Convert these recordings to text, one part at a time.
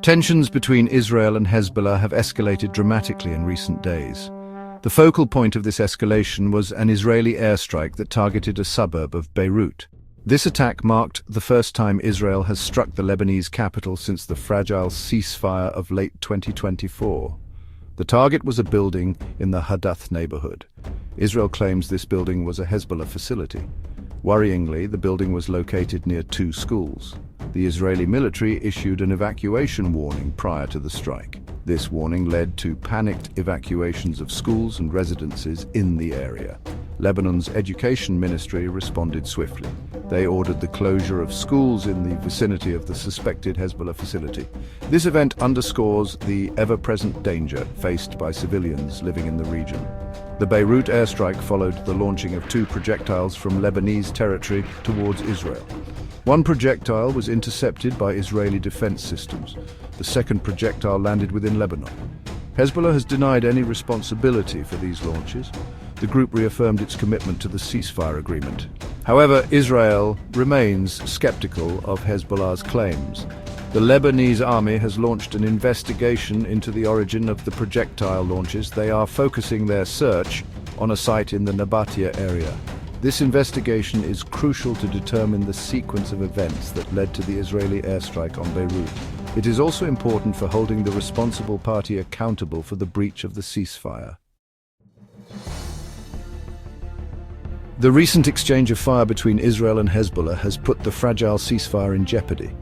Tensions between Israel and Hezbollah have escalated dramatically in recent days. The focal point of this escalation was an Israeli airstrike that targeted a suburb of Beirut. This attack marked the first time Israel has struck the Lebanese capital since the fragile ceasefire of late 2024. The target was a building in the Hadath neighborhood. Israel claims this building was a Hezbollah facility. Worryingly, the building was located near two schools. The Israeli military issued an evacuation warning prior to the strike. This warning led to panicked evacuations of schools and residences in the area. Lebanon's education ministry responded swiftly. They ordered the closure of schools in the vicinity of the suspected Hezbollah facility. This event underscores the ever-present danger faced by civilians living in the region. The Beirut airstrike followed the launching of two projectiles from Lebanese territory towards Israel. One projectile was intercepted by Israeli defense systems. The second projectile landed within Lebanon. Hezbollah has denied any responsibility for these launches. The group reaffirmed its commitment to the ceasefire agreement. However, Israel remains skeptical of Hezbollah's claims. The Lebanese army has launched an investigation into the origin of the projectile launches. They are focusing their search on a site in the Nabatia area. This investigation is crucial to determine the sequence of events that led to the Israeli airstrike on Beirut. It is also important for holding the responsible party accountable for the breach of the ceasefire. The recent exchange of fire between Israel and Hezbollah has put the fragile ceasefire in jeopardy.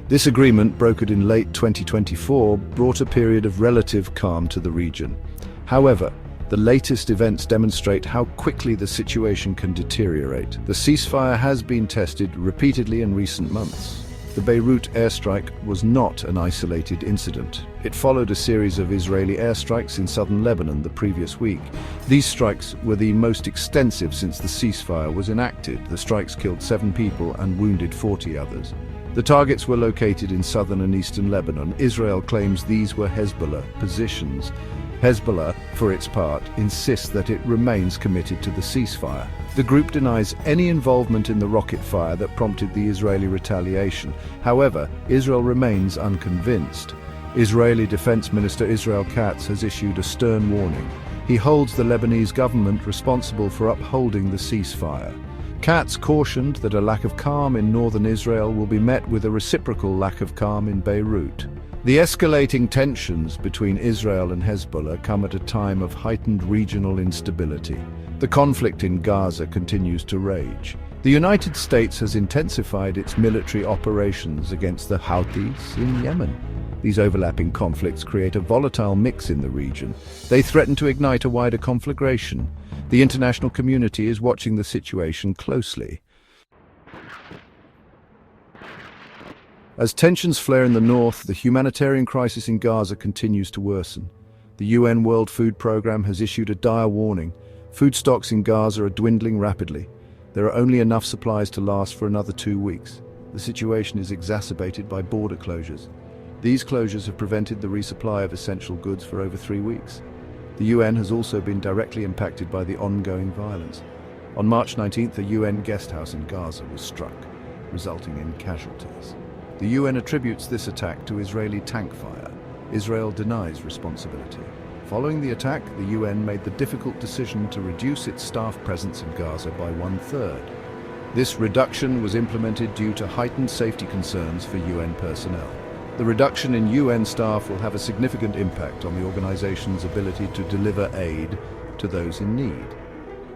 This agreement, brokered in late 2024, brought a period of relative calm to the region. However, the latest events demonstrate how quickly the situation can deteriorate. The ceasefire has been tested repeatedly in recent months. The Beirut airstrike was not an isolated incident. It followed a series of Israeli airstrikes in southern Lebanon the previous week. These strikes were the most extensive since the ceasefire was enacted. The strikes killed 7 people and wounded 40 others. The targets were located in southern and eastern Lebanon. Israel claims these were Hezbollah positions. Hezbollah, for its part, insists that it remains committed to the ceasefire. The group denies any involvement in the rocket fire that prompted the Israeli retaliation. However, Israel remains unconvinced. Israeli Defense Minister Israel Katz has issued a stern warning. He holds the Lebanese government responsible for upholding the ceasefire. Katz cautioned that a lack of calm in northern Israel will be met with a reciprocal lack of calm in Beirut. The escalating tensions between Israel and Hezbollah come at a time of heightened regional instability. The conflict in Gaza continues to rage. The United States has intensified its military operations against the Houthis in Yemen. These overlapping conflicts create a volatile mix in the region. They threaten to ignite a wider conflagration. The international community is watching the situation closely. As tensions flare in the north, the humanitarian crisis in Gaza continues to worsen. The UN World Food Programme has issued a dire warning. Food stocks in Gaza are dwindling rapidly. There are only enough supplies to last for another 2 weeks. The situation is exacerbated by border closures. These closures have prevented the resupply of essential goods for over 3 weeks. The UN has also been directly impacted by the ongoing violence. On March 19th, a UN guest house in Gaza was struck, resulting in casualties. The UN attributes this attack to Israeli tank fire. Israel denies responsibility. Following the attack, the UN made the difficult decision to reduce its staff presence in Gaza by 1/3. This reduction was implemented due to heightened safety concerns for UN personnel. The reduction in UN staff will have a significant impact on the organization's ability to deliver aid to those in need.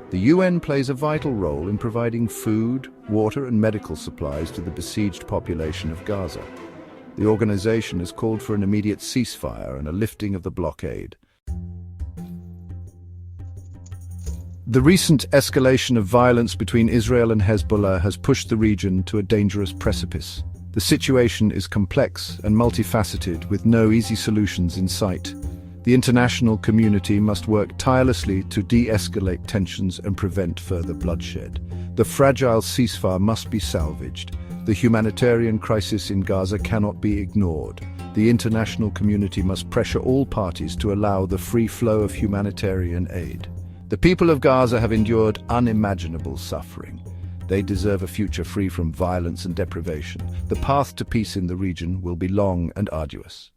The UN plays a vital role in providing food, water and medical supplies to the besieged population of Gaza. The organization has called for an immediate ceasefire and a lifting of the blockade. The recent escalation of violence between Israel and Hezbollah has pushed the region to a dangerous precipice. The situation is complex and multifaceted, with no easy solutions in sight. The international community must work tirelessly to de-escalate tensions and prevent further bloodshed. The fragile ceasefire must be salvaged. The humanitarian crisis in Gaza cannot be ignored. The international community must pressure all parties to allow the free flow of humanitarian aid. The people of Gaza have endured unimaginable suffering. They deserve a future free from violence and deprivation. The path to peace in the region will be long and arduous.